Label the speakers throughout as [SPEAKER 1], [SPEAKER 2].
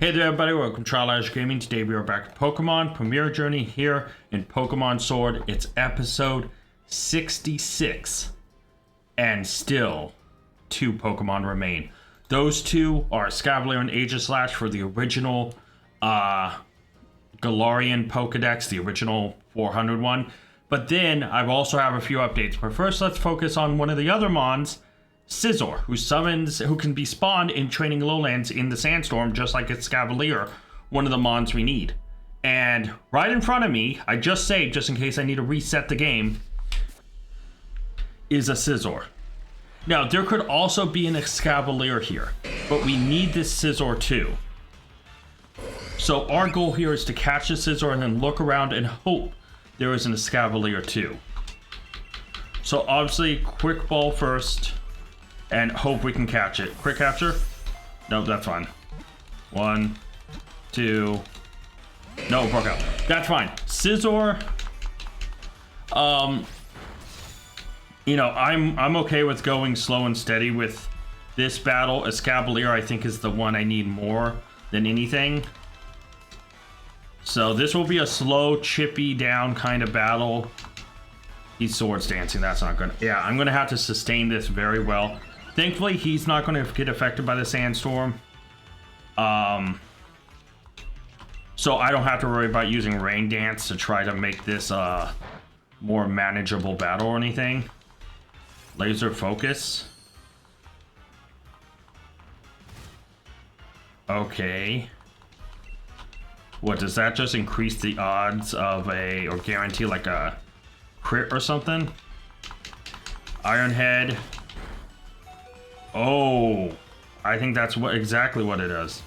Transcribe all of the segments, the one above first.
[SPEAKER 1] Hey there everybody, welcome to Trial Gaming. Today we are back with Pokemon Premier Journey here in Pokemon Sword. It's episode 66 and still 2 Pokemon remain. Those 2 are Escavalier and Aegislash for the original Galarian Pokedex, the original 400 one. But then I also have a few updates. But first let's focus on one of the other Mons, Scizor, who can be spawned in Training Lowlands in the Sandstorm, just like Escavalier, one of the Mons we need. And right in front of me, I just saved just in case I need to reset the game, is a Scizor. Now, there could also be an Escavalier here, but we need this Scizor too. So our goal here is to catch the Scizor and then look around and hope there is an Escavalier too. So obviously, quick ball first. And hope we can catch it. Quick capture? No, that's fine. 1, 2. No, broke out. That's fine. Scizor. You know, I'm okay with going slow and steady with this battle. Escavalier, I think, is the one I need more than anything. So this will be a slow, chippy down kind of battle. He's swords dancing. That's not gonna. Yeah, I'm gonna have to sustain this very well. Thankfully, he's not going to get affected by the sandstorm. So I don't have to worry about using Rain Dance to try to make this a more manageable battle or anything. Laser Focus. Okay. What, does that just increase the odds of or guarantee like a crit or something? Iron Head. Oh, I think that's exactly what it is.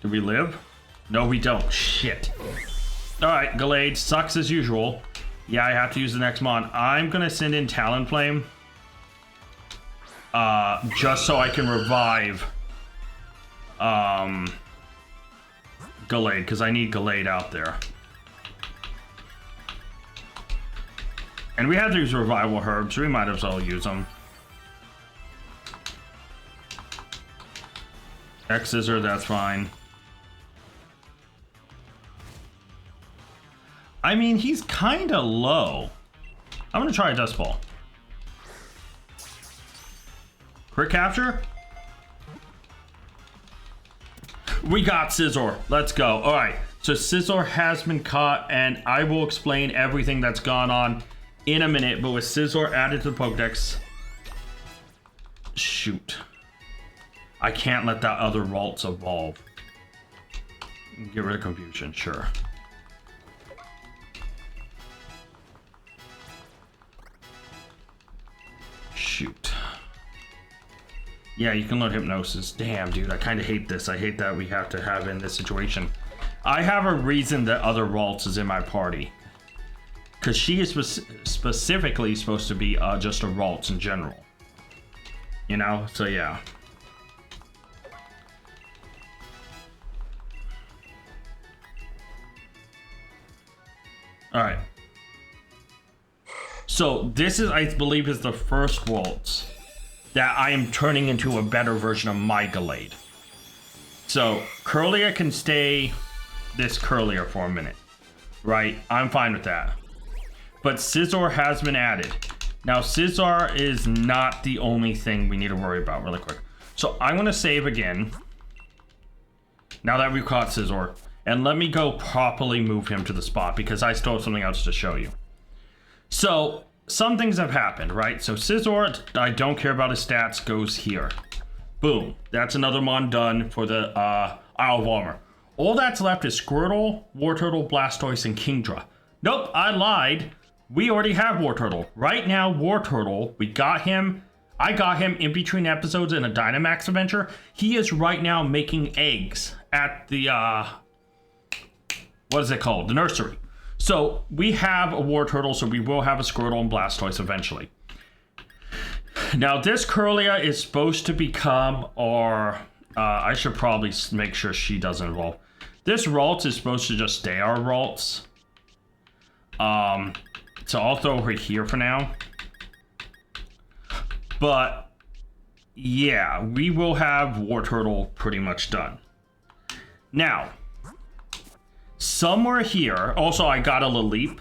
[SPEAKER 1] Do we live? No, we don't. Shit. All right, Gallade sucks as usual. Yeah, I have to use the next mon. I'm gonna send in Talonflame, just so I can revive Gallade, because I need Gallade out there. And we have these revival herbs. We might as well use them. X-Scissor, that's fine. I mean, he's kind of low. I'm going to try a Dust Ball. Quick capture. We got Scizor. Let's go. All right. So Scizor has been caught, and I will explain everything that's gone on in a minute. But with Scizor added to the Pokedex... Shoot. I can't let that other Ralts evolve. Get rid of confusion, sure. Shoot. Yeah, you can learn Hypnosis. Damn, dude, I kind of hate this. I hate that we have to have in this situation. I have a reason that other Ralts is in my party. Because she is specifically supposed to be just a Ralts in general. You know? So, yeah. All right. So this is, I believe, is the first Waltz that I am turning into a better version of my Gallade. So Curlier can stay this Curlier for a minute, right? I'm fine with that. But Scizor has been added. Now Scizor is not the only thing we need to worry about really quick. So I'm going to save again. Now that we've caught Scizor. And let me go properly move him to the spot because I still have something else to show you. So, some things have happened, right? So, Scizor, I don't care about his stats, goes here. Boom. That's another Mon done for the Isle of Armor. All that's left is Squirtle, Wartortle, Blastoise, and Kingdra. Nope, I lied. We already have Wartortle. Right now, Wartortle, we got him. I got him in between episodes in a Dynamax adventure. He is right now making eggs at the, what is it called? The nursery. So we have a Wartortle, so we will have a Squirtle and Blastoise eventually. Now this Curlia is supposed to become our... I should probably make sure she doesn't evolve. This Ralts is supposed to just stay our Ralts. So I'll throw her here for now. But yeah, we will have Wartortle pretty much done. Now, somewhere here, also I got a Lilip,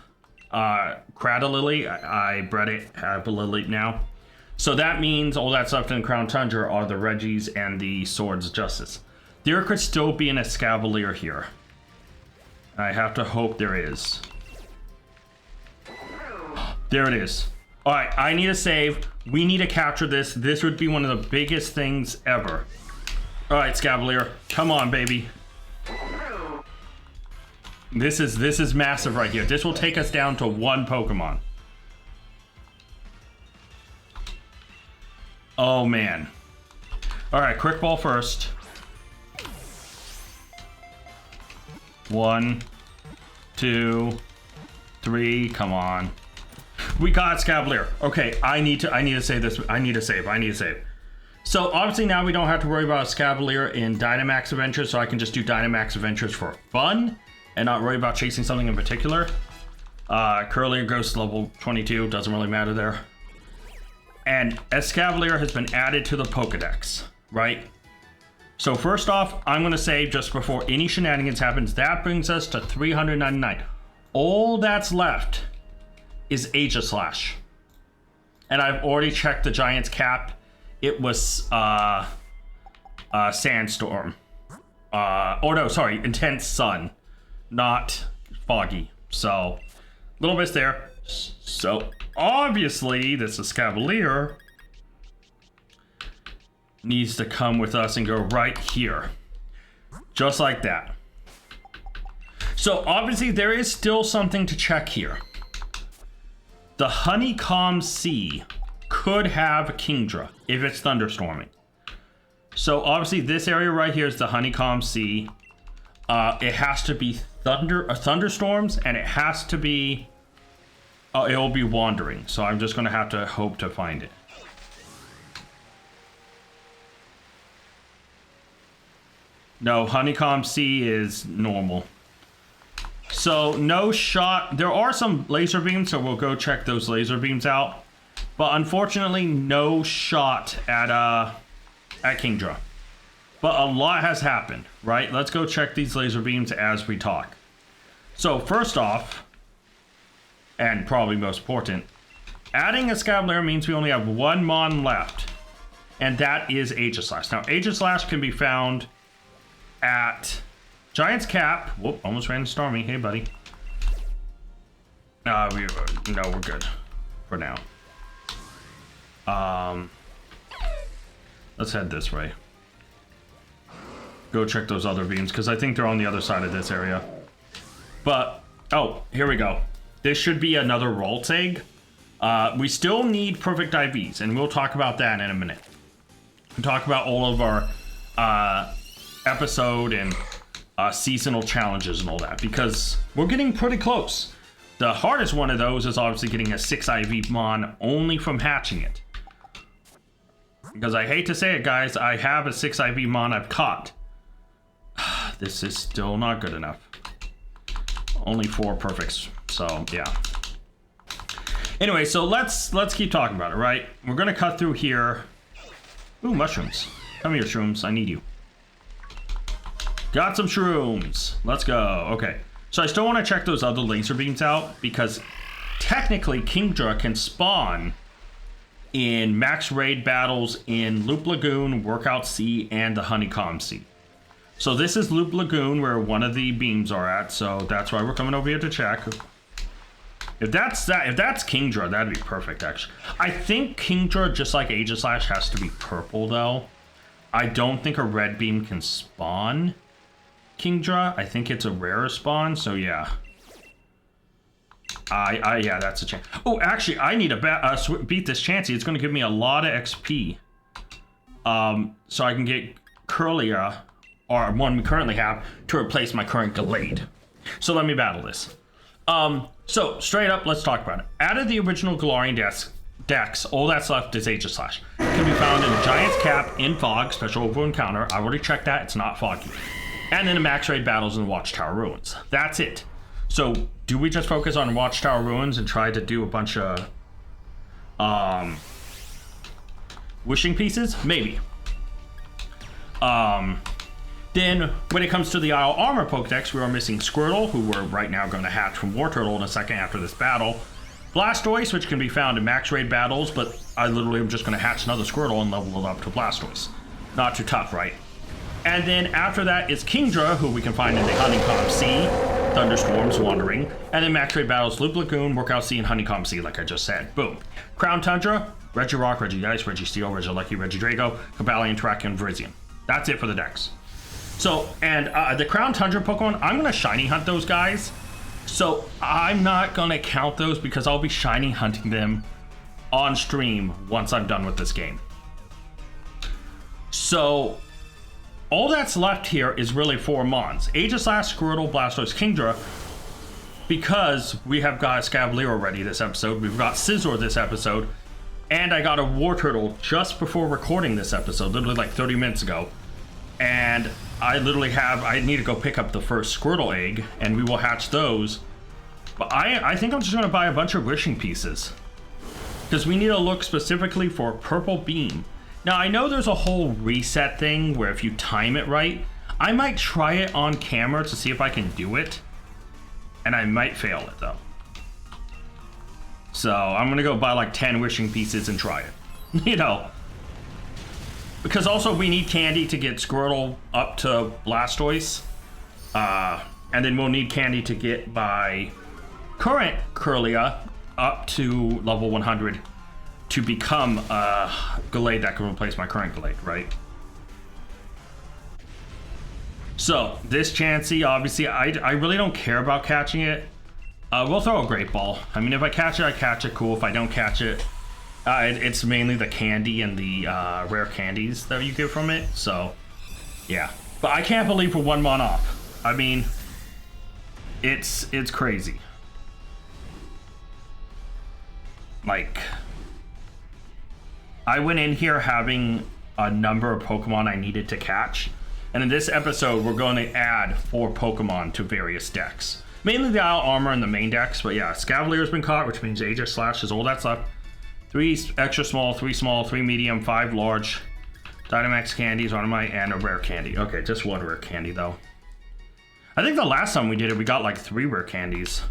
[SPEAKER 1] Cradalily, I bred it, have a Lilip now. So that means all that's left in Crown Tundra are the Regis and the Swords of Justice. There could still be an Escavalier here. I have to hope there is. There it is. All right, I need a save. We need to capture this. This would be one of the biggest things ever. All right, Scavalier, come on, baby. This is massive right here. This will take us down to one Pokemon. Oh man. All right, quick ball first. 1, 2, 3. Come on. We got Scavalier. Okay, I need to save this. I need to save. So obviously now we don't have to worry about Scavalier in Dynamax Adventures, so I can just do Dynamax Adventures for fun and not worry about chasing something in particular. Curlier goes to level 22, doesn't really matter there. And Escavalier has been added to the Pokedex, right? So first off, I'm going to save just before any shenanigans happens. That brings us to 399. All that's left is Aegislash. And I've already checked the Giant's cap. It was Sandstorm. Oh no, sorry, Intense Sun, not Foggy. So, a little bit there. So, obviously, this Escavalier needs to come with us and go right here. Just like that. So, obviously, there is still something to check here. The Honeycomb Sea could have Kingdra if it's thunderstorming. So, obviously, this area right here is the Honeycomb Sea. It has to be thunderstorms, and it has to be... it will be wandering, so I'm just going to have to hope to find it. No, Honeycomb Sea is normal. So, no shot. There are some laser beams, so we'll go check those laser beams out. But unfortunately, no shot at Kingdra. But a lot has happened, right? Let's go check these laser beams as we talk. So, first off, and probably most important, adding a Escavalier means we only have one Mon left, and that is Aegislash. Now, Aegislash can be found at Giant's Cap. Whoop, almost ran into Stormy. Hey, buddy. No, we're good for now. Let's head this way. Go check those other beams, because I think they're on the other side of this area. But, oh, here we go. This should be another Ralts egg. We still need perfect IVs, and we'll talk about that in a minute. We'll talk about all of our episode and seasonal challenges and all that, because we're getting pretty close. The hardest one of those is obviously getting a 6 IV Mon only from hatching it. Because I hate to say it, guys, I have a 6 IV Mon I've caught. This is still not good enough. Only 4 perfects, so yeah. Anyway, so let's keep talking about it, right? We're gonna cut through here. Ooh, mushrooms. Come here, shrooms. I need you. Got some shrooms. Let's go. Okay. So I still want to check those other laser beams out, because technically Kingdra can spawn in max raid battles in Loop Lagoon, Workout Sea, and the Honeycomb Sea. So this is Loop Lagoon, where one of the beams are at, so that's why we're coming over here to check. If that's Kingdra, that'd be perfect, actually. I think Kingdra, just like Aegislash, has to be purple, though. I don't think a red beam can spawn Kingdra. I think it's a rarer spawn, so yeah. Yeah, that's a chance. Oh, actually, I need to beat this Chansey. It's going to give me a lot of XP. So I can get Curlia, or one we currently have, to replace my current Galade. So let me battle this. So straight up, let's talk about it. Out of the original Galarian Dex, all that's left is Aegislash. It can be found in the Giant's Cap, in Fog, Special Over Encounter. I already checked that, it's not foggy. And in the max raid battles in the Watchtower Ruins. That's it. So, do we just focus on Watchtower Ruins and try to do a bunch of wishing pieces? Maybe. Then, when it comes to the Isle Armor Pokedex, we are missing Squirtle, who we're right now going to hatch from War Turtle in a second after this battle. Blastoise, which can be found in max raid battles, but I literally am just going to hatch another Squirtle and level it up to Blastoise. Not too tough, right? And then after that is Kingdra, who we can find in the Honeycomb Sea, Thunderstorms, Wandering, and then max raid battles, Loop Lagoon, Workout Sea, and Honeycomb Sea, like I just said. Boom. Crown Tundra, Regirock, Regice, Registeel, Regilucky, Regidrago, Cobalion, Terrakion, Virizion. That's it for the decks. So, and the Crown Tundra Pokemon, I'm going to shiny hunt those guys. So, I'm not going to count those because I'll be shiny hunting them on stream once I'm done with this game. So, all that's left here is really 4 Mons. Aegislash, Squirtle, Blastoise, Kingdra. Because we have got Scavalier already this episode. We've got Scizor this episode. And I got a War Turtle just before recording this episode, literally like 30 minutes ago. And I need to go pick up the first Squirtle egg, and we will hatch those. But I think I'm just going to buy a bunch of wishing pieces. Because we need to look specifically for Purple Beam. Now, I know there's a whole reset thing where if you time it right, I might try it on camera to see if I can do it. And I might fail it, though. So, I'm going to go buy like 10 wishing pieces and try it. You know. Because also we need candy to get Squirtle up to Blastoise. And then we'll need candy to get my current Kirlia up to level 100 to become a Gallade that can replace my current Gallade, right? So, this Chansey, obviously, I really don't care about catching it. We'll throw a Great Ball. I mean, if I catch it, I catch it, cool. If I don't catch it, it's mainly the candy and the rare candies that you get from it, so yeah. But I can't believe we're 1 mon off. I mean, it's crazy. Like, I went in here having a number of Pokemon I needed to catch, and in this episode, we're going to add 4 Pokemon to various decks. Mainly the Isle Armor and the main decks, but yeah, Scavalier's been caught, which means Aegislash is all that's left. 3 extra small, 3 medium, 5 large, Dynamax candies, Automite, and a rare candy. Okay, just 1 rare candy though. I think the last time we did it, we got like 3 rare candies.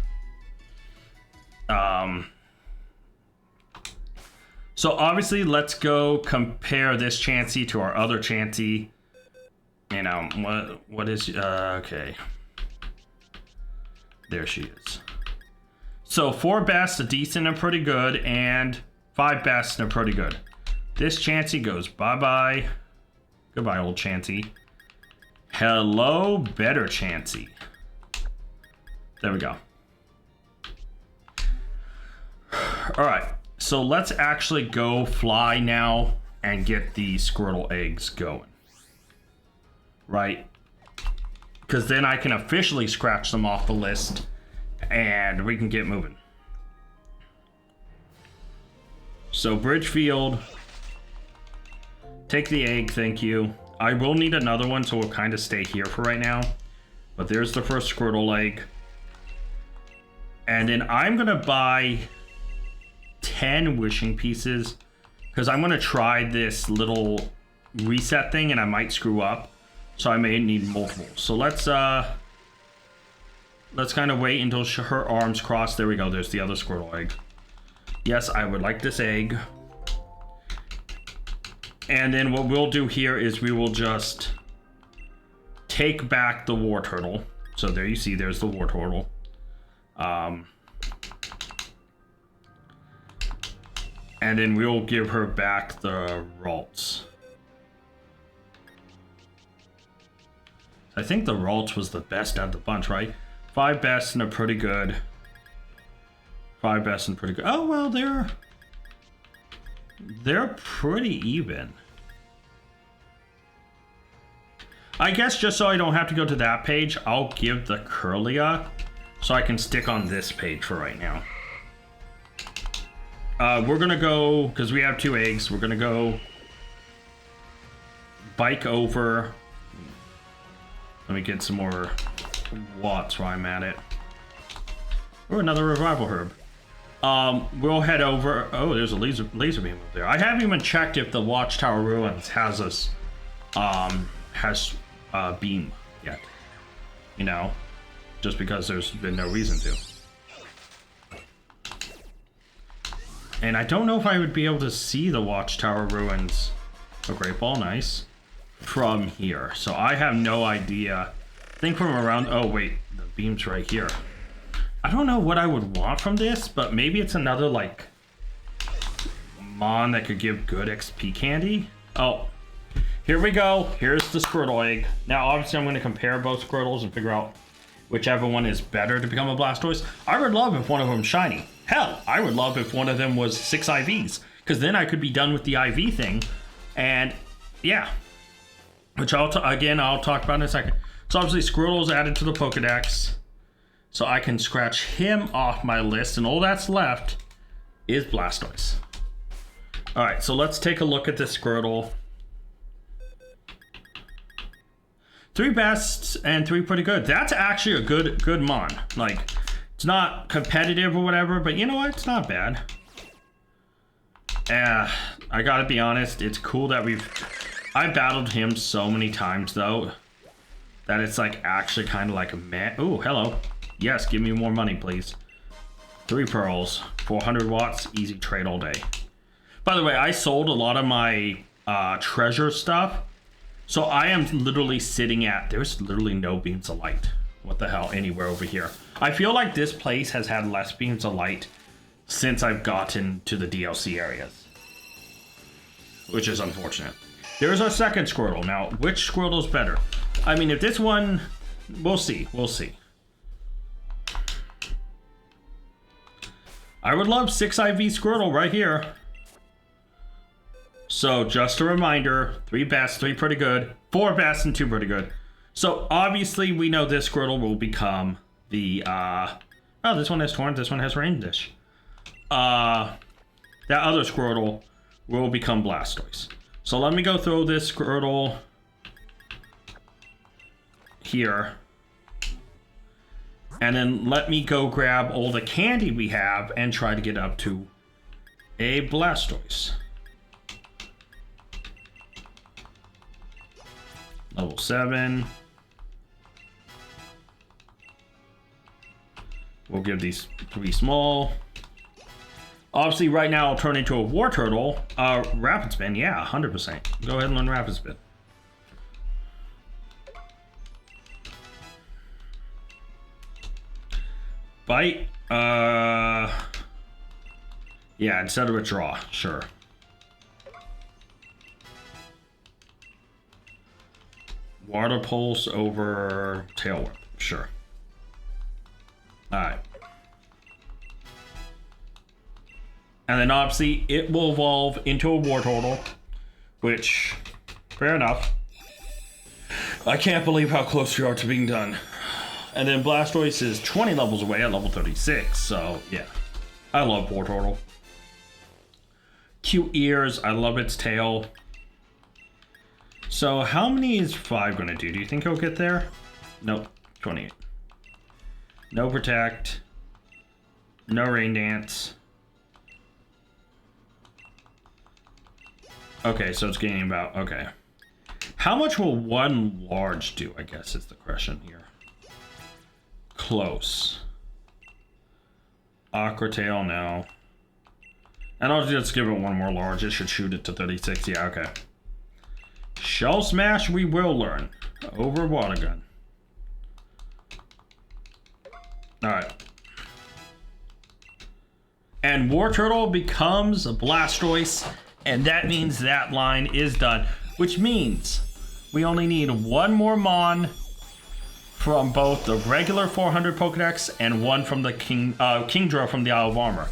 [SPEAKER 1] So obviously, let's go compare this Chansey to our other Chansey. You know, what is, okay. There she is. So 4 best, a decent and pretty good, and 5 best and pretty good. This Chansey goes bye-bye. Goodbye, old Chansey. Hello, better Chansey. There we go. Alright, so let's actually go fly now and get the Squirtle eggs going. Right? Because then I can officially scratch them off the list and we can get moving. So Bridgefield, take the egg, thank you. I will need another one, so we'll kind of stay here for right now. But there's the first Squirtle egg. And then I'm gonna buy 10 wishing pieces because I'm gonna try this little reset thing and I might screw up. So I may need multiple. So let's kind of wait until her arms cross. There we go. There's the other Squirtle egg. Yes, I would like this egg. And then what we'll do here is we will just take back the War Turtle. So there you see, there's the War Turtle. And then we'll give her back the Ralts. I think the Ralts was the best out of the bunch, right? 5 best and a pretty good. 5 best and pretty good. Oh, well, they're pretty even. I guess just so I don't have to go to that page, I'll give the Kirlia so I can stick on this page for right now. We're gonna go, because we have 2 eggs, we're gonna go bike over. Let me get some more watts while I'm at it. Or another revival herb. We'll head over. Oh, there's a laser beam up there. I haven't even checked if the Watchtower Ruins has us, has beam yet. You know, just because there's been no reason to. And I don't know if I would be able to see the Watchtower ruins. A Great Ball, nice. From here. So I have no idea. I think from around... Oh, wait. The beam's right here. I don't know what I would want from this, but maybe it's another, like... Mon that could give good XP candy. Oh. Here we go. Here's the Squirtle egg. Now, obviously, I'm going to compare both Squirtles and figure out whichever one is better to become a Blastoise. I would love if one of them shiny. Hell, I would love if one of them was 6 IVs, because then I could be done with the IV thing, and yeah, which I'll talk about in a second. So obviously Squirtle's added to the Pokedex, so I can scratch him off my list, and all that's left is Blastoise. All right, so let's take a look at this Squirtle. 3 bests and 3 pretty good. That's actually a good mon. Like, it's not competitive or whatever, but you know what? It's not bad. I gotta be honest, it's cool that I battled him so many times though, that it's like actually kind of like a meh. Oh, hello. Yes, give me more money, please. 3 pearls, 400 watts, easy trade all day. By the way, I sold a lot of my treasure stuff, so I am literally sitting at, there's literally no beams of light. What the hell, anywhere over here. I feel like this place has had less beams of light since I've gotten to the DLC areas, which is unfortunate. There's our second Squirtle. Now, which Squirtle's better? I mean, if this one, we'll see. We'll see. I would love 6 IV Squirtle right here. So, just a reminder, 3 best, 3 pretty good, 4 best, and 2 pretty good. So, obviously, we know this Squirtle will become the, oh, this one has Torrent, this one has Rain Dish. That other Squirtle will become Blastoise. So, let me go throw this Squirtle here. And then let me go grab all the candy we have and try to get up to a Blastoise. Level 7. We'll give these 3 small. Obviously, right now, I'll turn into a War Turtle. Rapid Spin, yeah, 100%. Go ahead and learn Rapid Spin. Bite. Yeah, instead of Withdraw, sure. Water Pulse over Tail Whip, sure. Alright. And then obviously it will evolve into a War Turtle, which, fair enough. I can't believe how close we are to being done. And then Blastoise is 20 levels away at level 36, so yeah. I love War Turtle. Cute ears, I love its tail. So how many is 5 gonna do? Do you think he'll get there? Nope, 28. No Protect. No Rain Dance. Okay, so it's gaining about, okay. How much will 1 large do, I guess is the question here. Close. Aqua Tail, no. And I'll just give it 1 more large. It should shoot it to 36, yeah, okay. Shell Smash we will learn. Over Water Gun. Alright. And War Turtle becomes a Blastoise, and that means that line is done. Which means we only need 1 more Mon from both the regular 400 Pokedex and 1 from the Kingdra from the Isle of Armor.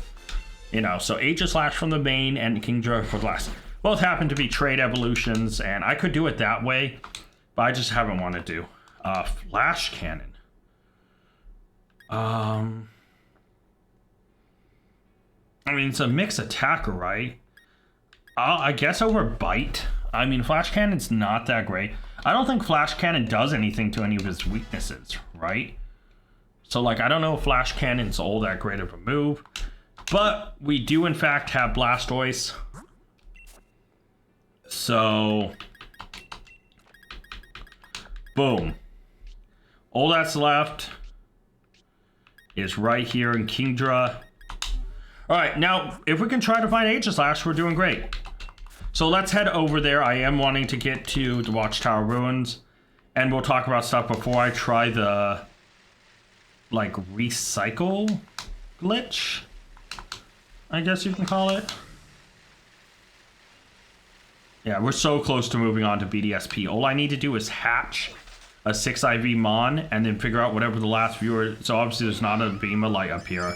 [SPEAKER 1] You know, so Aegislash from the main and Kingdra for last. Both happen to be trade evolutions, and I could do it that way, but I just haven't wanted to. Flash Cannon. I mean, it's a mixed attacker, right? I guess over Bite. I mean, Flash Cannon's not that great. I don't think Flash Cannon does anything to any of his weaknesses, right? So, like, I don't know if Flash Cannon's all that great of a move. But we do, in fact, have Blastoise. So, Boom. All that's left is right here in Kingdra. All right, now, if we can try to find Aegislash, we're doing great. So let's head over there. I am wanting to get to the Watchtower Ruins, and we'll talk about stuff before I try the, like, recycle glitch, I guess you can call it. Yeah, we're so close to moving on to BDSP. All I need to do is hatch a 6 IV Mon and then figure out whatever the last viewer... So obviously there's not a beam of light up here.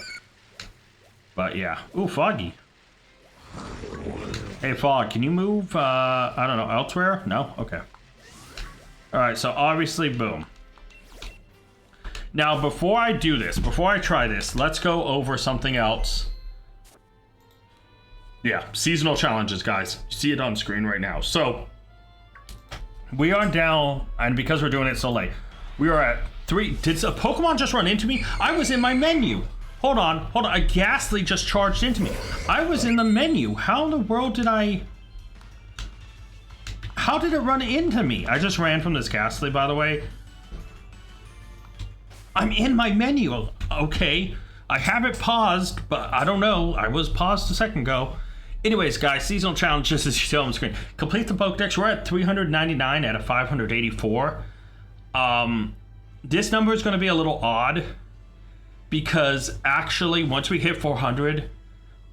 [SPEAKER 1] But yeah. Ooh, Foggy. Hey, Fog, can you move, I don't know, elsewhere? No? Okay. Alright, so obviously, boom. Now, before I do this, before I try this, let's go over something else. Yeah, seasonal challenges, guys. You see it on screen right now. So, we are down, and because we're doing it so late, we are at 3. Did a Pokemon just run into me? I was in my menu. Hold on. A Ghastly just charged into me. I was in the menu. How in the world did I... How did it run into me? I just ran from this Ghastly, by the way. I'm in my menu. Okay. I have it paused, but I don't know. I was paused a second ago. Anyways, guys, seasonal challenges as you see on the screen. Complete the Pokedex. We're at 399 out of 584. This number is going to be a little odd because actually, once we hit 400,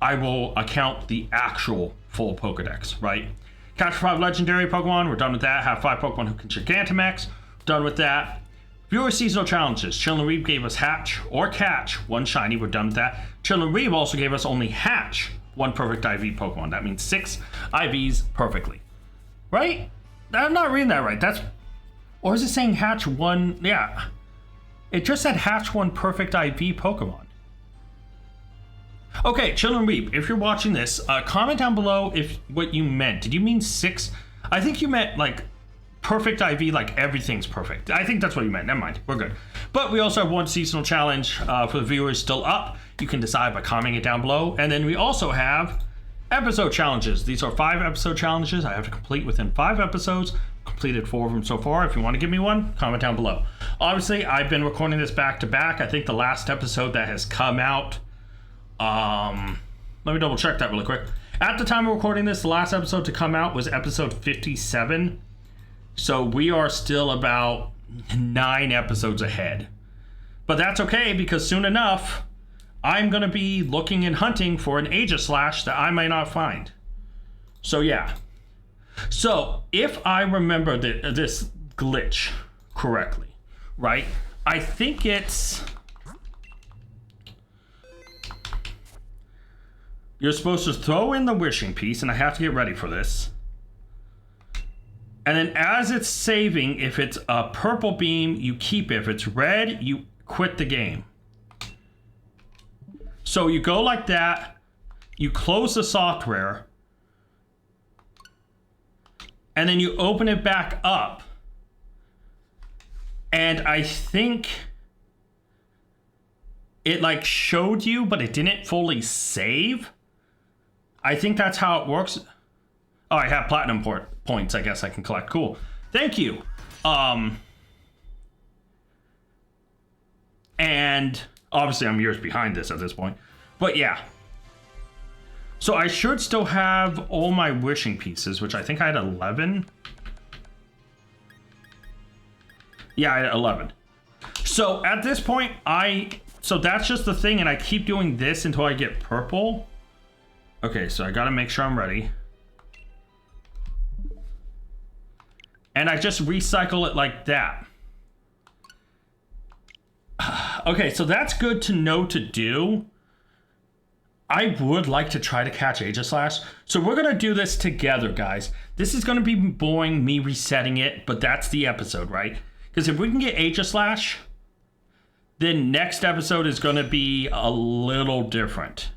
[SPEAKER 1] I will account the actual full Pokedex, right? Catch 5 legendary Pokemon. We're done with that. Have 5 Pokemon who can Gigantamax. Done with that. Viewer seasonal challenges. Chillin' Reeb gave us Hatch or Catch 1 shiny. We're done with that. Chillin' Reeb also gave us only Hatch 1 perfect IV Pokemon. That means 6 IVs perfectly. Right? I'm not reading that right. That's... Or is it saying Hatch 1? Yeah. It just said Hatch 1 perfect IV Pokemon. Okay, Chillin' Reeb, if you're watching this, comment down below if what you meant. Did you mean 6? I think you meant, like, perfect IV, like everything's perfect. I think that's what you meant. Never mind. We're good. But we also have 1 seasonal challenge for the viewers still up. You can decide by commenting it down below. And then we also have episode challenges. These are 5 episode challenges I have to complete within 5 episodes. Completed 4 of them so far. If you want to give me one, comment down below. Obviously, I've been recording this back to back. I think the last episode that has come out, let me double check that really quick. At the time of recording this, the last episode to come out was episode 57. So we are still about 9 episodes ahead. But that's okay, because soon enough, I'm going to be looking and hunting for an Aegislash that I might not find. So yeah. So if I remember this glitch correctly, right? I think it's... You're supposed to throw in the wishing piece, and I have to get ready for this. And then as it's saving, if it's a purple beam, you keep it. If it's red, you quit the game. So you go like that, you close the software, and then you open it back up. And I think it like showed you, but it didn't fully save. I think that's how it works. Oh, I have platinum points, I guess I can collect. Cool. Thank you. And obviously I'm years behind this at this point. But yeah. So I should still have all my wishing pieces, which I think I had 11. Yeah, I had 11. So at this point, so that's just the thing, and I keep doing this until I get purple. Okay, so I gotta make sure I'm ready. And I just recycle it like that. Okay, so that's good to know to do. I would like to try to catch Aegislash. So we're gonna do this together, guys. This is gonna be boring, me resetting it, but that's the episode, right? Because if we can get Aegislash, then next episode is gonna be a little different.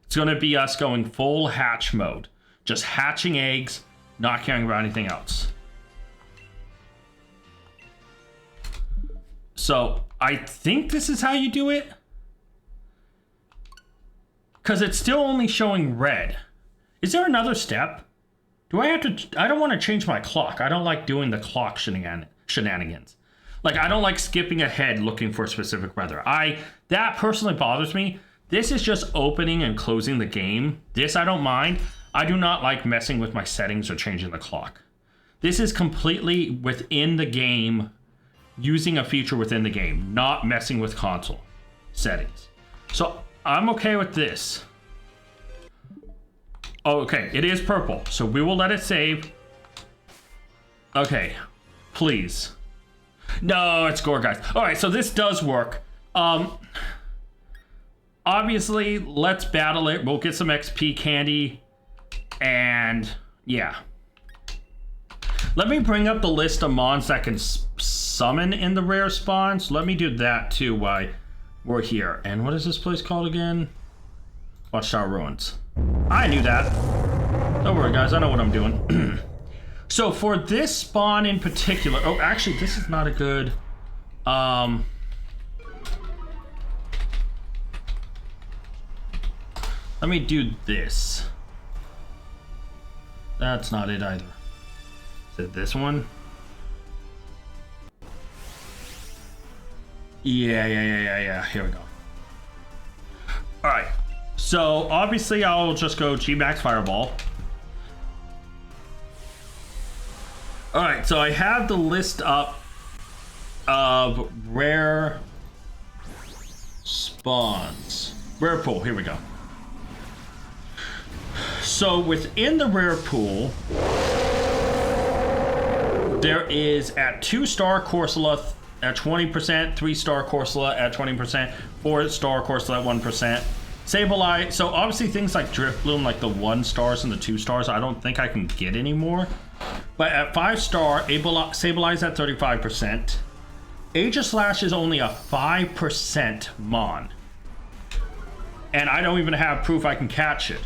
[SPEAKER 1] It's gonna be us going full hatch mode. Just hatching eggs, not caring about anything else. So I think this is how you do it. Because it's still only showing red. Is there another step? Do I have to... I don't want to change my clock. I don't like doing the clock shenanigans. shenanigans. Like, I don't like skipping ahead looking for specific weather. That personally bothers me. This is just opening and closing the game. This I don't mind. I do not like messing with my settings or changing the clock. This is completely within the game, using a feature within the game, not messing with console settings. So I'm okay with this. Oh, okay, it is purple, so we will let it save. Okay, please. No, it's Gourgeist. All right, so this does work. Obviously, let's battle it. We'll get some XP candy, and yeah. Let me bring up the list of mons that can summon in the rare spawns. Let me do that too while we're here. And what is this place called again? Watchtower Ruins. I knew that. Don't worry, guys. I know what I'm doing. So for this spawn in particular... Oh, actually, this is not a good... Let me do this. That's not it either. Is it this one? Yeah. Here we go. All right. So obviously I'll just go G-Max Fireball. All right. So I have the list up of rare spawns. Rare pool. Here we go. So within the rare pool, there is at 2-star Corsola at 20%, 3-star Corsola at 20%, 4-star Corsola at 1%. Sableye, so obviously things like Driftbloom, like the 1-stars and the 2-stars, I don't think I can get anymore. But at 5-star, Sableye's at 35%. Aegislash is only a 5% mon. And I don't even have proof I can catch it.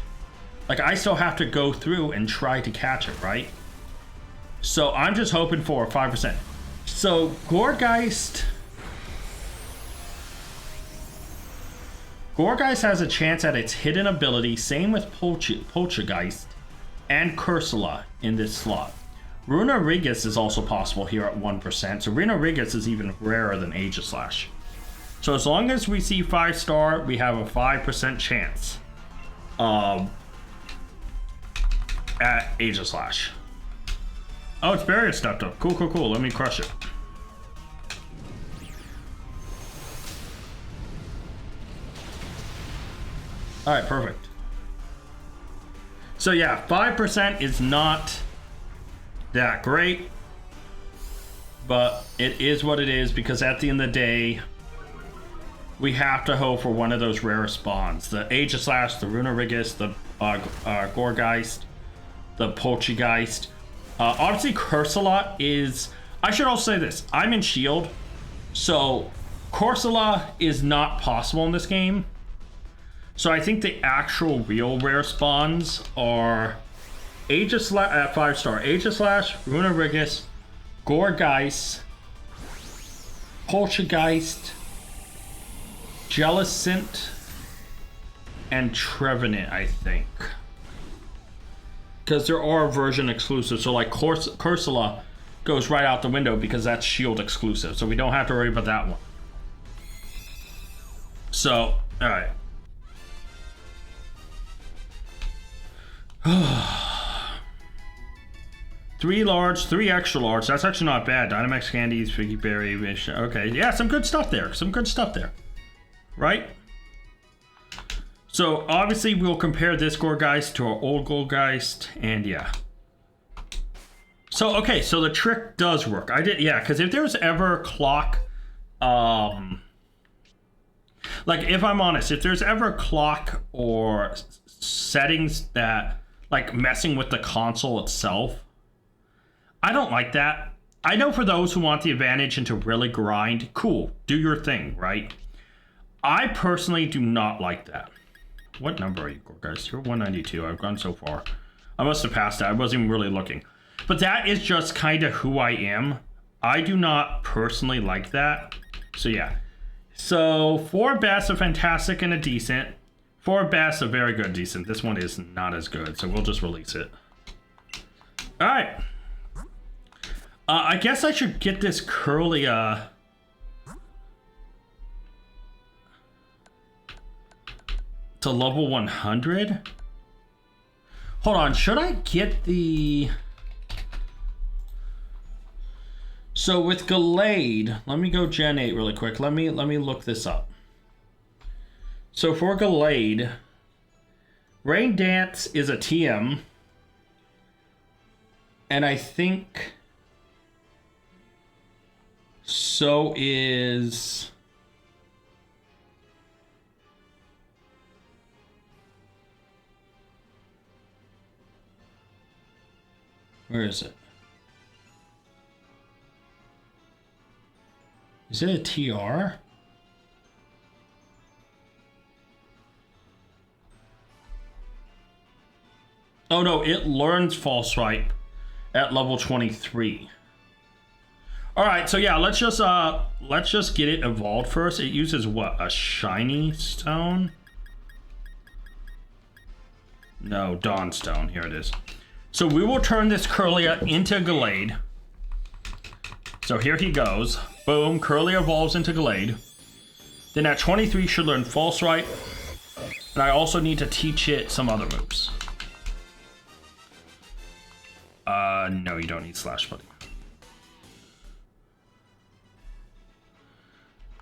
[SPEAKER 1] Like, I still have to go through and try to catch it, right? So I'm just hoping for a 5%. So Gourgeist has a chance at its hidden ability. Same with Poltergeist and Cursula in this slot. Runerigus is also possible here at 1%. So Runerigus is even rarer than Aegislash. So as long as we see 5-star, we have a 5% chance at Aegislash. Oh, it's barrier stepped up. Cool. Let me crush it. All right, perfect. So yeah, 5% is not that great, but it is what it is, because at the end of the day, we have to hope for one of those rare spawns. The Aegislash, the Runerigus, the Gourgeist, the Poltergeist. Obviously, Cursula is... I should also say this. I'm in Shield, so Cursula is not possible in this game. So I think the actual real rare spawns are Aegislash at 5-star. Aegislash, Runerigus, Gourgeist, Poltergeist, Jellicent, and Trevenant, I think. Because there are version exclusives. So like Cursula goes right out the window because that's Shield exclusive. So we don't have to worry about that one. So, alright. 3 large, 3 extra large. That's actually not bad. Dynamax Candies, Figgy Berry, Wish. Okay, yeah, some good stuff there. Right? So obviously we'll compare this Gourgeist to our old Gourgeist, and yeah. So okay, so the trick does work. Yeah, because if there's ever clock, like if I'm honest, if there's ever clock or settings that like messing with the console itself, I don't like that. I know for those who want the advantage and to really grind, cool, do your thing, right? I personally do not like that. What number are you, guys? You're 192. I've gone so far. I must have passed that. I wasn't even really looking. But that is just kind of who I am. I do not personally like that. So yeah. So 4 best, a fantastic, and a decent. 4 best, a very good, decent. This one is not as good, so we'll just release it. All right. I guess I should get this Curlia. To level 100? Hold on, should I get the... So with Gallade, let me go Gen 8 really quick. Let me look this up. So for Gallade, Rain Dance is a TM. And I think so is... Where is it? Is it a TR? Oh no, it learns False Swipe at level 23. Alright, so yeah, let's just get it evolved first. It uses what? A shiny stone? No, Dawn Stone. Here it is. So we will turn this Curlia into Gallade. So here he goes. Boom, Curlia evolves into Gallade. Then at 23 should learn False Swipe. And I also need to teach it some other moves. No, you don't need Slash Buddy.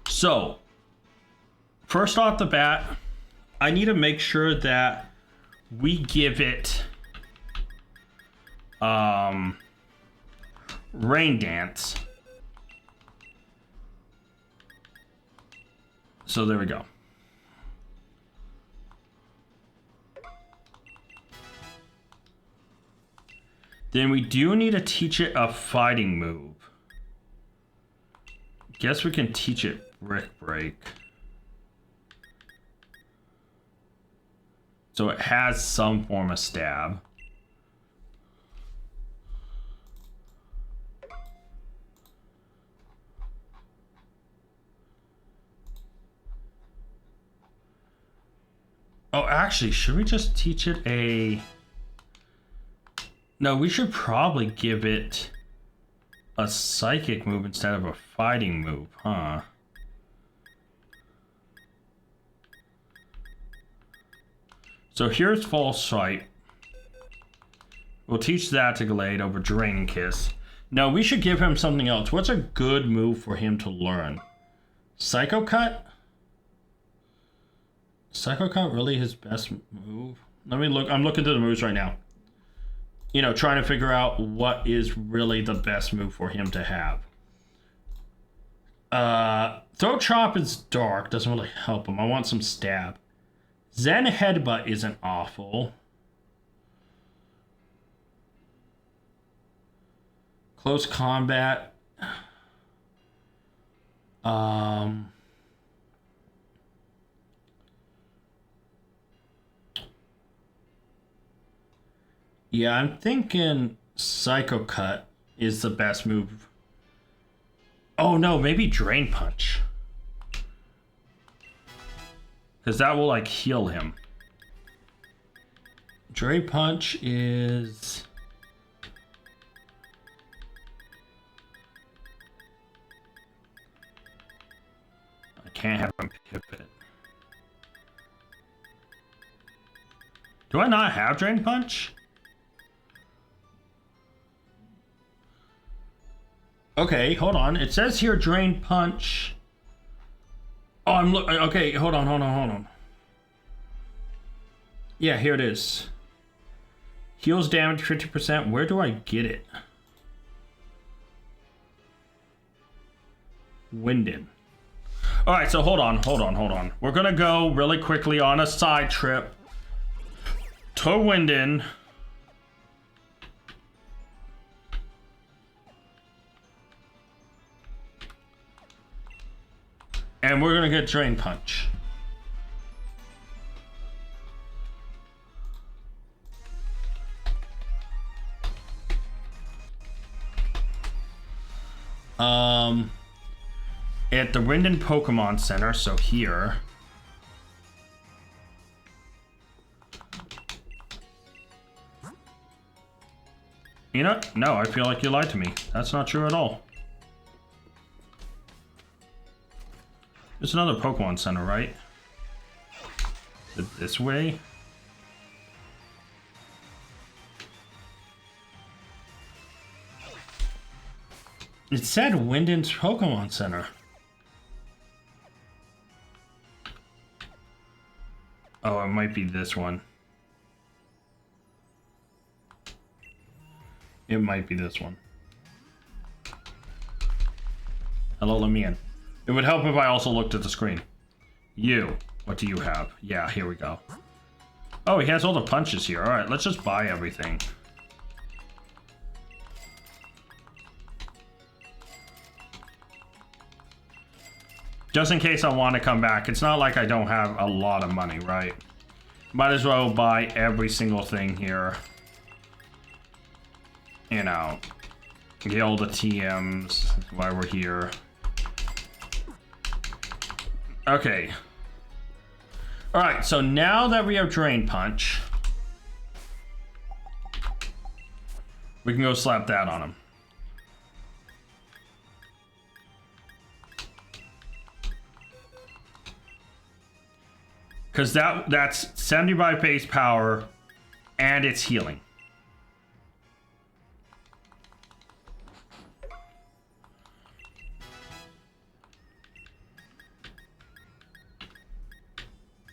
[SPEAKER 1] So, first off the bat, I need to make sure that we give it Rain Dance. So there we go. Then we do need to teach it a fighting move. Guess we can teach it Brick Break. So it has some form of stab. Oh, actually, should we just teach it a... No, we should probably give it a psychic move instead of a fighting move, huh? So here's False Swipe. We'll teach that to Gallade over Draining Kiss. No, we should give him something else. What's a good move for him to learn? Psycho Cut? Psycho Cut really his best move? Let me look. I'm looking through the moves right now. You know, trying to figure out what is really the best move for him to have. Throat Chop is dark. Doesn't really help him. I want some stab. Zen Headbutt isn't awful. Close Combat. Yeah, I'm thinking Psycho Cut is the best move. Oh no, maybe Drain Punch. Because that will like heal him. Drain Punch is... I can't have him pivot. Do I not have Drain Punch? Okay, hold on. It says here Drain Punch. Oh, I'm look. Okay, hold on. Yeah, here it is. Heals damage 50%. Where do I get it? Winded. All right, so hold on. We're gonna go really quickly on a side trip to Winden. And we're gonna get Drain Punch. At the Winden Pokemon Center, so here. You know, no, I feel like you lied to me. That's not true at all. There's another Pokemon Center, right? This way? It said Wyndon's Pokemon Center. Oh, it might be this one. It might be this one. Hello, let me in. It would help if I also looked at the screen. You, what do you have? Yeah, here we go. Oh, he has all the punches here. All right, let's just buy everything. Just in case I want to come back. It's not like I don't have a lot of money, right? Might as well buy every single thing here. You know, get all the TMs while we're here. Okay. Alright, so now that we have Drain Punch, we can go slap that on him. Because that's 75 base power and it's healing.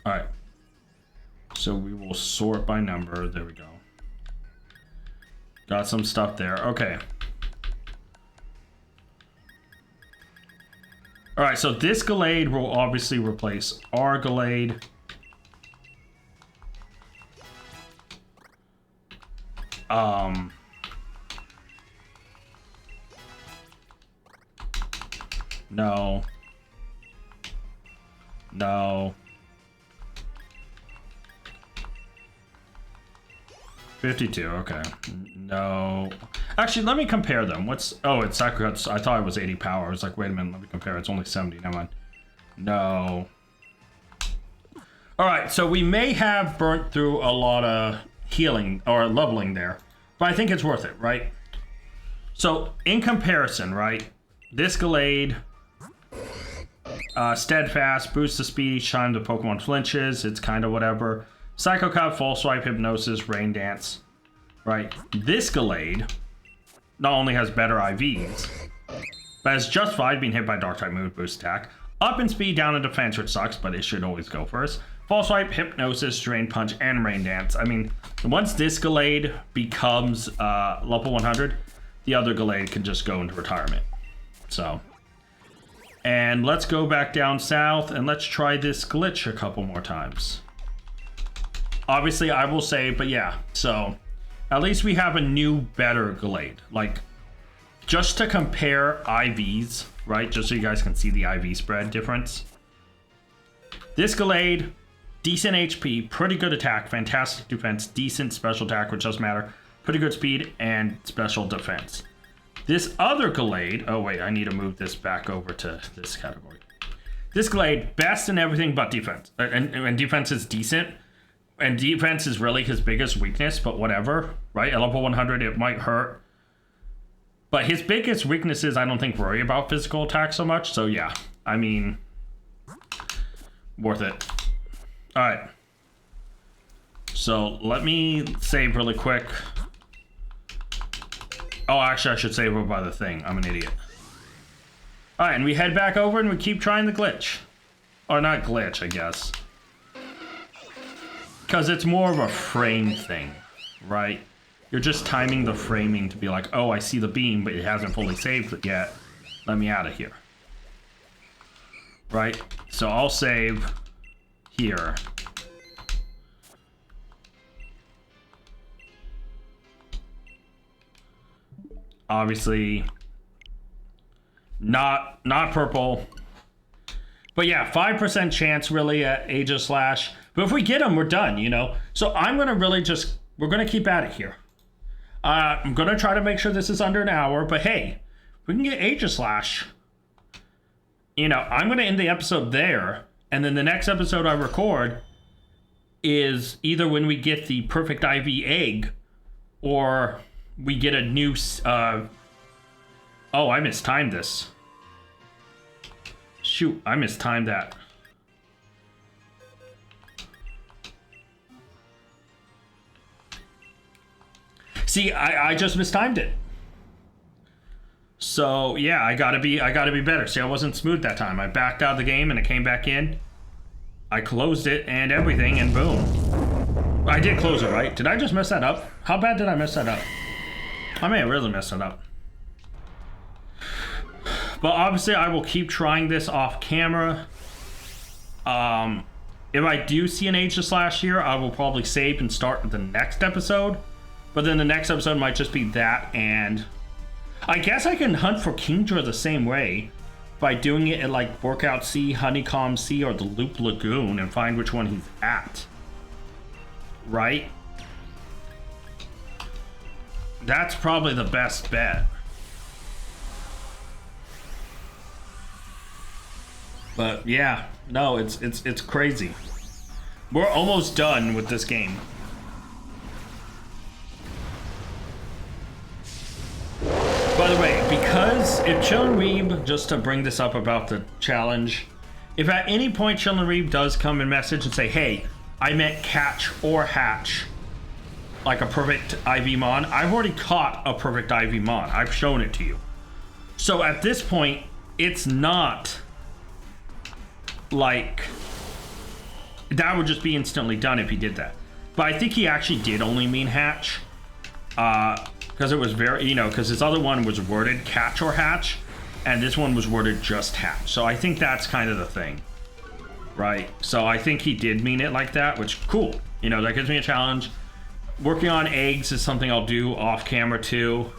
[SPEAKER 1] Alright. So we will sort by number. There we go. Got some stuff there. Okay. Alright, so this Gallade will obviously replace our Gallade. No. No. 52, okay. No. Actually, let me compare them. What's... Oh, it's Sakuratsu. I thought it was 80 power. I was like, wait a minute, let me compare. It's only 70. Never mind. No. Alright, so we may have burnt through a lot of healing or leveling there, but I think it's worth it, right? So, in comparison, right? This Gallade... Steadfast, boosts the speed each time the Pokemon flinches. It's kind of whatever. Psycho Cut, False Swipe, Hypnosis, Rain Dance. Right. This Gallade not only has better IVs, but has Justified being hit by Dark type move boost attack. Up in speed, down in defense, which sucks, but it should always go first. False Swipe, Hypnosis, Drain Punch, and Rain Dance. I mean, once this Gallade becomes level 100, the other Gallade can just go into retirement. So... And let's go back down south and let's try this glitch a couple more times. Obviously, I will say, but yeah, so at least we have a new, better Gallade. Like, just to compare IVs, right? Just so you guys can see the IV spread difference. This Gallade, decent HP, pretty good attack, fantastic defense, decent special attack, which doesn't matter, pretty good speed, and special defense. This other Gallade, oh wait, I need to move this back over to this category. This Gallade, best in everything but defense. And defense is decent. And defense is really his biggest weakness, but whatever, right? At level 100, it might hurt. But his biggest weakness is I don't think worry about physical attack so much. So yeah, I mean, worth it. All right. So let me save really quick. Oh, actually, I should save over by the thing. I'm an idiot. All right, and we head back over and we keep trying the glitch. Or not glitch, I guess. Because it's more of a frame thing, right? You're just timing the framing to be like, oh, I see the beam, but it hasn't fully saved it yet. Let me out of here. Right? So I'll save here. Obviously, not purple. But yeah, 5% chance really at Aegis Slash. But if we get him, we're done, you know? So I'm going to really just... We're going to keep at it here. I'm going to try to make sure this is under an hour. But hey, if we can get Aegis Slash, you know, I'm going to end the episode there. And then the next episode I record is either when we get the perfect IV egg or... we get a new... Oh, I mistimed this. Shoot, I mistimed that. See, I just mistimed it. So yeah, I gotta be better. See, I wasn't smooth that time. I backed out of the game and it came back in. I closed it and everything, and boom. I did close it, right? Did I just mess that up? How bad did I mess that up? I may have really messed it up. But obviously, I will keep trying this off camera. If I do see an H// here, I will probably save and start the next episode. But then the next episode might just be that, and I guess I can hunt for Kingdra the same way by doing it at like Workout C, Honeycomb C, or the Loop Lagoon and find which one he's at. Right? That's probably the best bet. But yeah, no, it's crazy. We're almost done with this game. By the way, because if Chillin' Reeb, just to bring this up about the challenge, if at any point Chillin' Reeb does come and message and say, hey, I meant catch or hatch, like a perfect IV Mon, I've already caught a perfect IV Mon. I've shown it to you. So at this point, it's not like that would just be instantly done if he did that. But I think he actually did only mean hatch. Because it was very, you know, because his other one was worded catch or hatch, and this one was worded just hatch. So I think that's kind of the thing, right? So I think he did mean it like that, which cool. You know, that gives me a challenge. Working on eggs is something I'll do off camera too.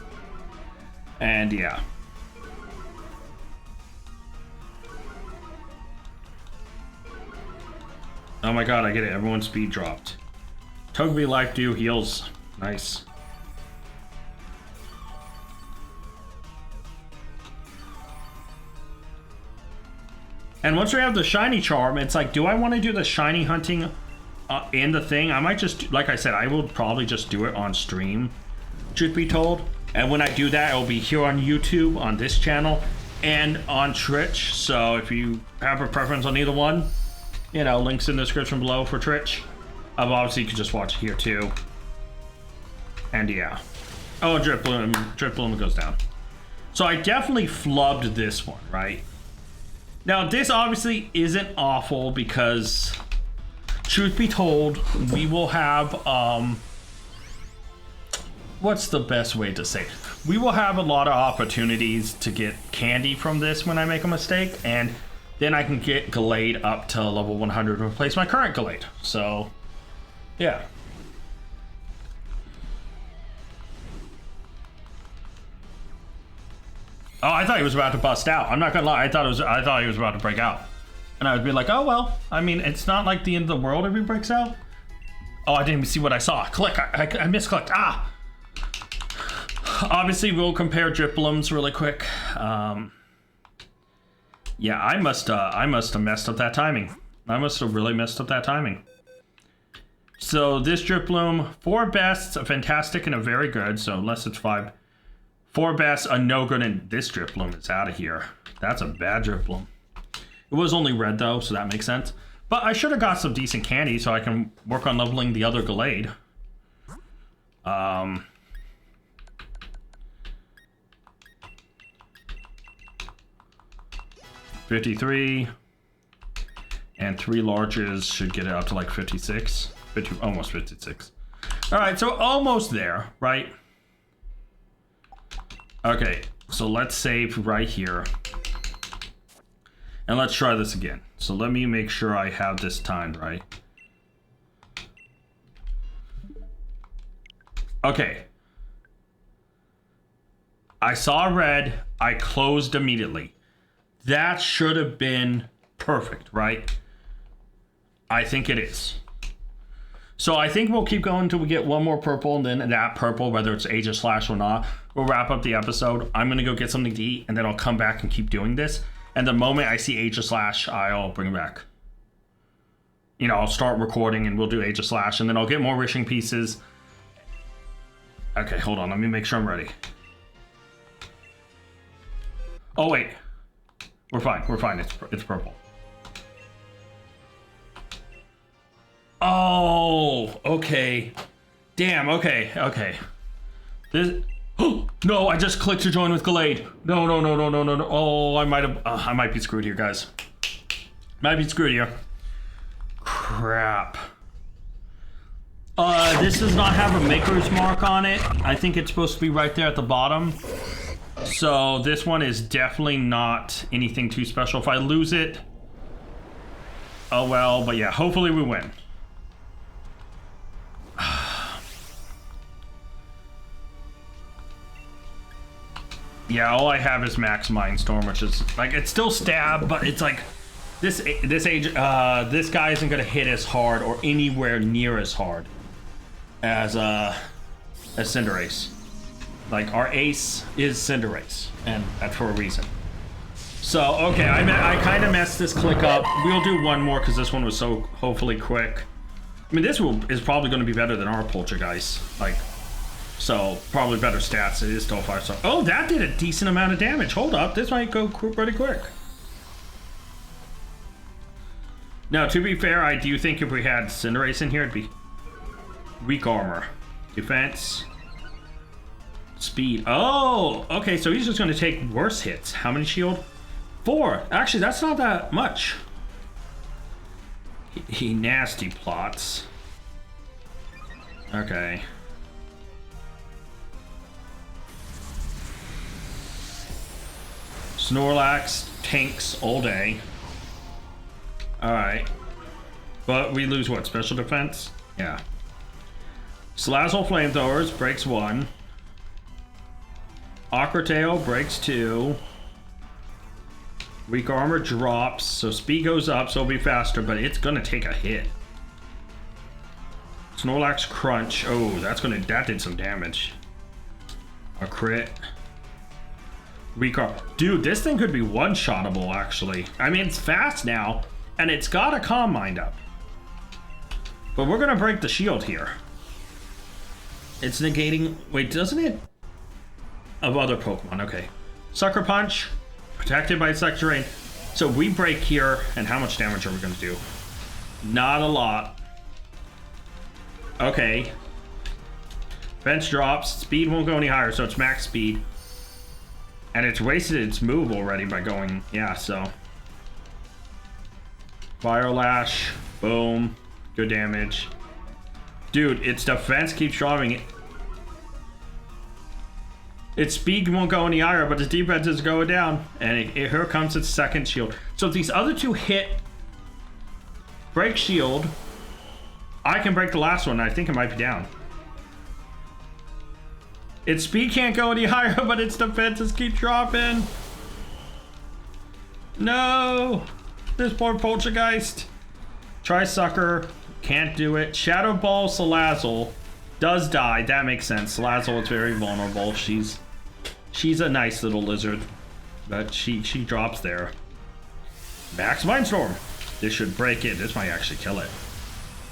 [SPEAKER 1] And yeah. Oh my god, I get it. Everyone's speed dropped. Togepi Life Dew heals. Nice. And once we have the shiny charm, it's like, do I want to do the shiny hunting in the thing? I might just, like I said, I will probably just do it on stream, truth be told. And when I do that, it'll be here on YouTube, on this channel, and on Twitch. So if you have a preference on either one, you know, links in the description below for Twitch. Obviously, you can just watch it here too. And yeah. Oh, Drip Bloom goes down. So I definitely flubbed this one, right? Now, this obviously isn't awful because, truth be told, we will have, what's the best way to say it? We will have a lot of opportunities to get candy from this when I make a mistake, and then I can get Gallade up to level 100 and replace my current Gallade. So, yeah. Oh, I thought he was about to bust out. I'm not gonna lie. I thought he was about to break out, and I would be like, oh well. I mean, it's not like the end of the world if he breaks out. Oh, I didn't even see what I saw. Click. I misclicked. Ah. Obviously, we'll compare Driplums really quick. Yeah, I must have messed up that timing. I must have really messed up that timing. So this Driploom, 4 bests, a fantastic and a very good. So unless it's 5. 4 best, a no good, and this Driploom is out of here. That's a bad Driploom. It was only red though, so that makes sense. But I should have got some decent candy so I can work on leveling the other Gallade. 53. And 3 larges should get it up to like 56. Almost 56. Alright, so almost there, right? Okay, so let's save right here. And let's try this again. So let me make sure I have this timed right. Okay. I saw red, I closed immediately. That should have been perfect, right? I think it is. So I think we'll keep going until we get one more purple, and then that purple, whether it's H// or not, we'll wrap up the episode. I'm gonna go get something to eat, and then I'll come back and keep doing this. And the moment I see H// I'll bring it back. You know, I'll start recording and we'll do H// and then I'll get more wishing pieces. Okay, hold on. Let me make sure I'm ready. Oh, wait. We're fine. We're fine. It's purple. Oh, okay. Damn, okay. This... Oh, no, I just clicked to join with Galade. No. Oh, I might be screwed here, guys. Might be screwed here. Crap. This does not have a maker's mark on it. I think it's supposed to be right there at the bottom. So this one is definitely not anything too special. If I lose it, oh well, but yeah, hopefully we win. Yeah, all I have is Max Mindstorm, which is like, it's still stab, but it's like this guy isn't gonna hit as hard or anywhere near as hard as Cinderace. Like, our ace is Cinderace, and that's for a reason. So, okay, I kind of messed this click up. We'll do one more because this one was so hopefully quick. I mean, this is probably going to be better than our Poltergeist. Like, so probably better stats. It is still 5-star. Oh, that did a decent amount of damage. Hold up, this might go pretty quick. Now, to be fair, I do think if we had Cinderace in here, it'd be weak armor, defense, speed. Oh, okay, so he's just going to take worse hits. How many shield? 4. Actually, that's not that much. He nasty plots. Okay. Snorlax tanks all day. Alright. But we lose what? Special defense? Yeah. Salazzle Flamethrowers breaks 1. Aqua Tail breaks 2. Weak armor drops, so speed goes up, so it'll be faster, but it's gonna take a hit. Snorlax Crunch. Oh, that did some damage. A crit. Weak armor. Dude, this thing could be one-shottable, actually. I mean, it's fast now, and it's got a Calm Mind up. But we're gonna break the shield here. It's negating... Wait, doesn't it... Of other Pokemon, okay. Sucker Punch, protected by Sector Rain. So we break here, and how much damage are we gonna do? Not a lot. Okay. Bench drops, speed won't go any higher, so it's max speed. And it's wasted its move already by going, yeah, so. Fire Lash, boom, good damage. Dude, its defense keeps dropping it. Its speed won't go any higher, but its defense is going down. And here comes its second shield. So if these other two hit, break shield, I can break the last one. I think it might be down. Its speed can't go any higher, but its defenses keep dropping. No! This poor Poltergeist. Try Sucker. Can't do it. Shadow Ball Salazzle does die. That makes sense. Salazzle is very vulnerable. She's a nice little lizard, but she drops there. Max Mindstorm. This should break it. This might actually kill it.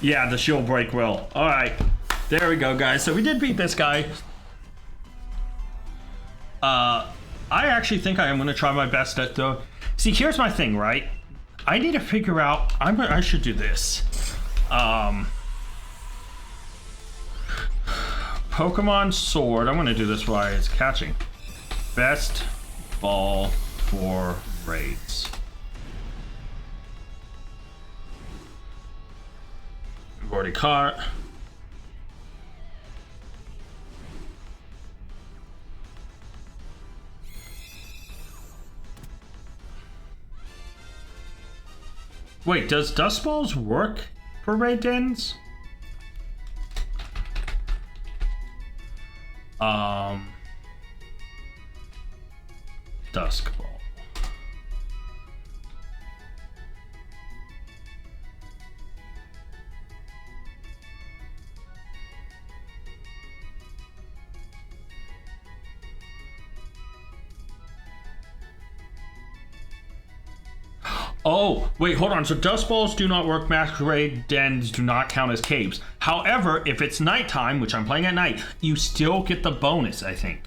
[SPEAKER 1] Yeah, the shield break will. All right, there we go, guys. So we did beat this guy. I actually think I am going to try my best at the... See, here's my thing, right? I need to figure out... I should do this. Pokemon Sword. I'm going to do this while it's catching. Best ball for raids. We've already caught. Wait, does Dust Balls work for raid dens? Dusk Ball. Oh, wait, hold on. So dust balls do not work. Masquerade dens do not count as caves. However, if it's nighttime, which I'm playing at night, you still get the bonus, I think.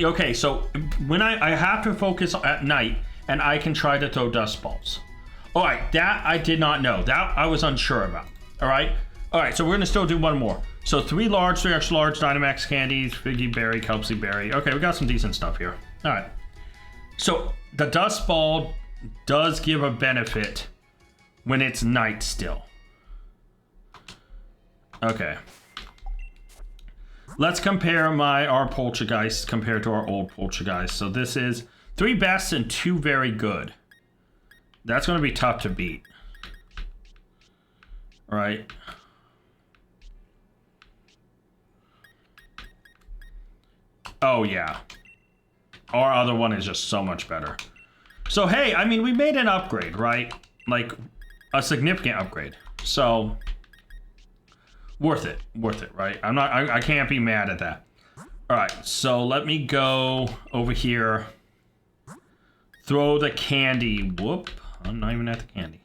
[SPEAKER 1] Okay, so when I have to focus at night, and I can try to throw dust balls. All right, that I did not know. That I was unsure about. All right, so we're gonna still do one more. So 3 large, 3 extra large Dynamax candies, Figgy Berry, Kelpsy Berry. Okay, we got some decent stuff here. All right, so the dust ball does give a benefit when it's night still. Okay. Let's compare our Poltergeist compared to our old Poltergeist. So this is 3 best and 2 very good. That's going to be tough to beat. Right. Oh, yeah. Our other one is just so much better. So, hey, I mean, we made an upgrade, right? Like, a significant upgrade. So... worth it, right? I can't be mad at that. All right, so let me go over here. Throw the candy. Whoop, I'm not even at the candy.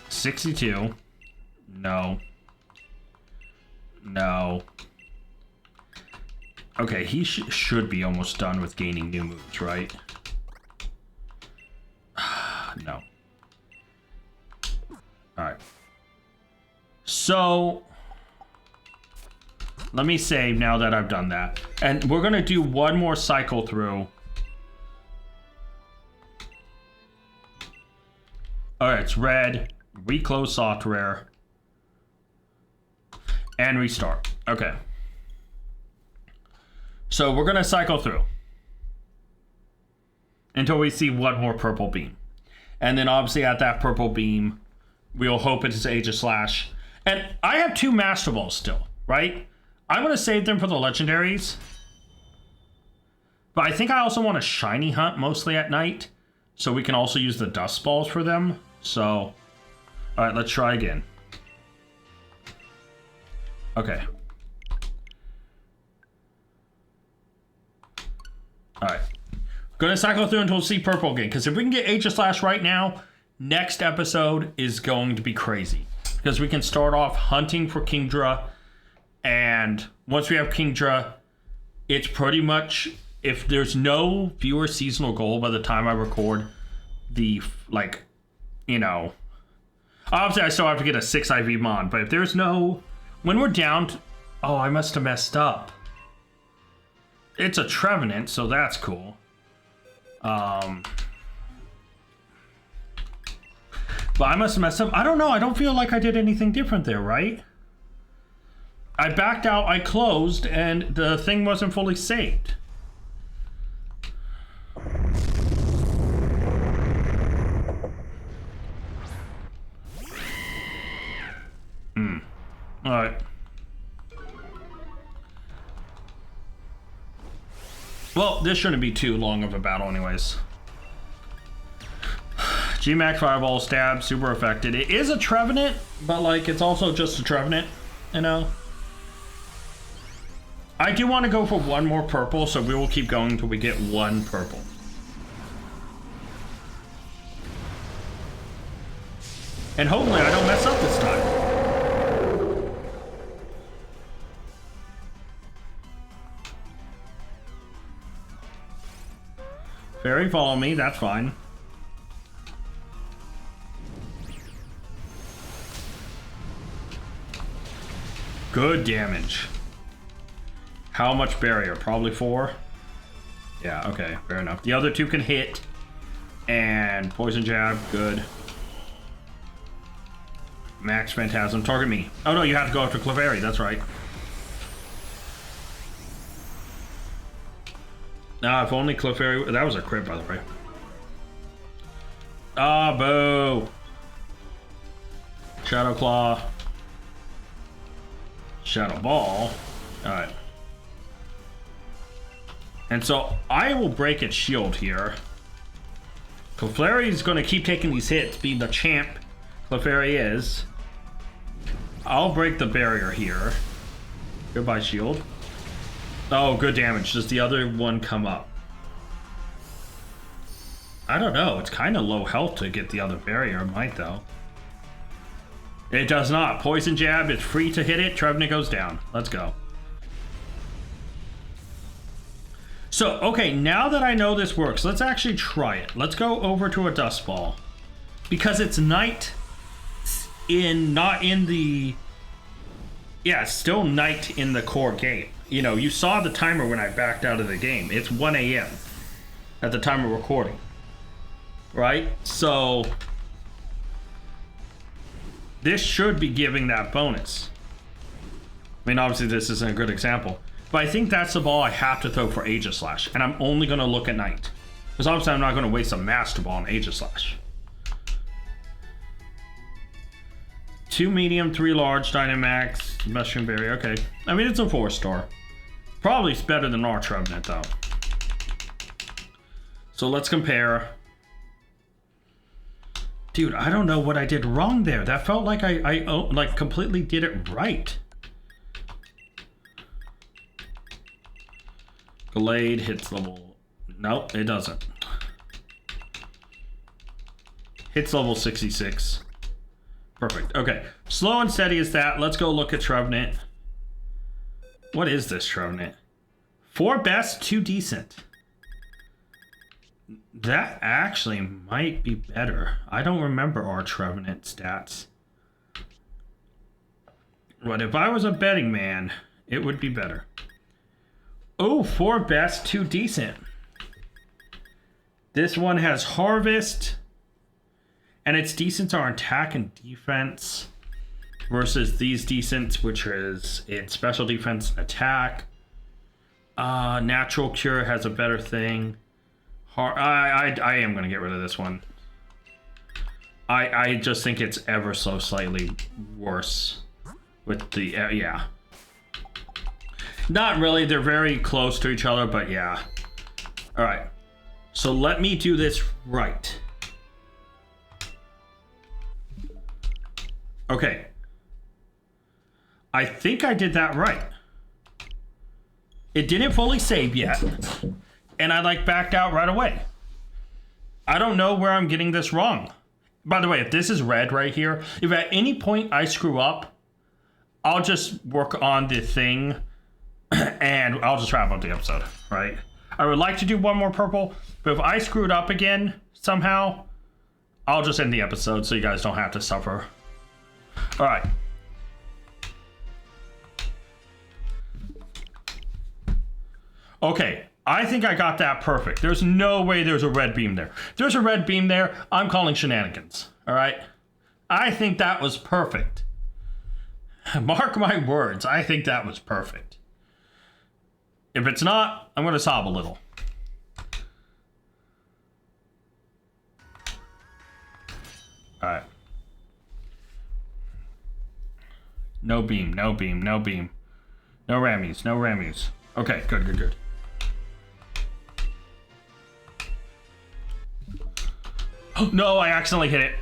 [SPEAKER 1] 62. No. No. Okay, he should be almost done with gaining new moves, right? No. Alright. So, let me save now that I've done that. And we're going to do one more cycle through. Alright, it's red. Reclose software. And restart. Okay. So, we're going to cycle through. Until we see one more purple beam. And then obviously at that purple beam... we'll hope it's Age of Slash. And I have 2 Master Balls still, right? I'm going to save them for the legendaries. But I think I also want to shiny hunt mostly at night. So we can also use the dust balls for them. So, alright, let's try again. Okay. Alright. Going to cycle through until we see purple again. Because if we can get Age of Slash right now... next episode is going to be crazy because we can start off hunting for Kingdra, and once we have Kingdra, it's pretty much, if there's no viewer seasonal goal by the time I record the, like, you know, obviously I still have to get a 6 IV mod, but if there's no, when we're down to, oh, I must have messed up. It's a Trevenant, so that's cool. But I must have messed up. I don't know. I don't feel like I did anything different there, right? I backed out, I closed, and the thing wasn't fully saved. Alright. Well, this shouldn't be too long of a battle anyways. G-Max Fireball, Stab, super affected. It is a Trevenant, but like it's also just a Trevenant, you know? I do want to go for one more purple, so we will keep going until we get one purple. And hopefully I don't mess up this time. Fairy, follow me, that's fine. Good damage. How much barrier? Probably 4? Yeah, okay, fair enough. The other 2 can hit. And poison jab, good. Max Phantasm, target me. Oh no, you have to go after Clefairy, that's right. Ah, if only Clefairy... that was a crit, by the way. Ah, boo. Shadow Claw. Shadow Ball. Alright. And so I will break its shield here. Clefairy is going to keep taking these hits, being the champ Clefairy is. I'll break the barrier here. Goodbye, shield. Oh, good damage. Does the other one come up? I don't know. It's kind of low health to get the other barrier. It might, though. It does not. Poison Jab. It's free to hit it. Trevenant goes down. Let's go. So, okay, now that I know this works, let's actually try it. Let's go over to a Dust Ball. Because it's night not in the... Yeah, it's still night in the core game. You know, you saw the timer when I backed out of the game. It's 1 a.m. at the time of recording. Right? So... this should be giving that bonus. I mean, obviously this isn't a good example. But I think that's the ball I have to throw for Aegislash. And I'm only going to look at night. Because obviously I'm not going to waste a Master Ball on Aegislash. 2 medium, 3 large, Dynamax, Mushroom Berry. Okay. I mean, it's a 4-star. Probably it's better than our Trevenant, though. So let's compare. Dude, I don't know what I did wrong there. That felt like I like completely did it right. Glade hits level... Nope, it doesn't. Hits level 66. Perfect. Okay. Slow and steady is that. Let's go look at Trevenant. What is this Trevenant? 4 best, 2 decent. That actually might be better. I don't remember our Trevenant stats. But if I was a betting man, it would be better. Oh, 4 best, 2 decent. This one has Harvest. And its decents are attack and defense. Versus these decents, which is its special defense and attack. Natural Cure has a better thing. I am going to get rid of this one. I just think it's ever so slightly worse. With the, yeah. Not really, they're very close to each other, but yeah. Alright, so let me do this right. Okay. I think I did that right. It didn't fully save yet, and I like backed out right away. I don't know where I'm getting this wrong. By the way, if this is red right here, if at any point I screw up, I'll just work on the thing and I'll just wrap up the episode, right? I would like to do one more purple, but if I screwed up again somehow, I'll just end the episode so you guys don't have to suffer. All right. Okay, I think I got that perfect. There's no way there's a red beam there. If there's a red beam there, I'm calling shenanigans, all right? I think that was perfect. Mark my words, I think that was perfect. If it's not, I'm going to sob a little. All right. No beam, no beam, no beam. No Rammies, no Rammies. Okay, good, good, good. Oh, no, I accidentally hit it.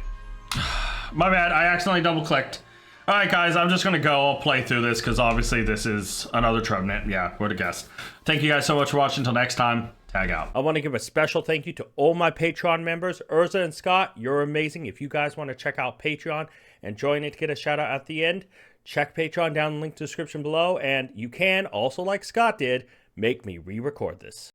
[SPEAKER 1] My bad, I accidentally double-clicked. Alright guys, I'm just gonna go. I'll play through this because obviously this is another Trevenant. Yeah, would have guessed. Thank you guys so much for watching. Until next time, tag out. I want to give a special thank you to all my Patreon members. Urza and Scott, you're amazing. If you guys want to check out Patreon and join it to get a shout out at the end, check Patreon down in the link description below. And you can also, like Scott did, make me re-record this.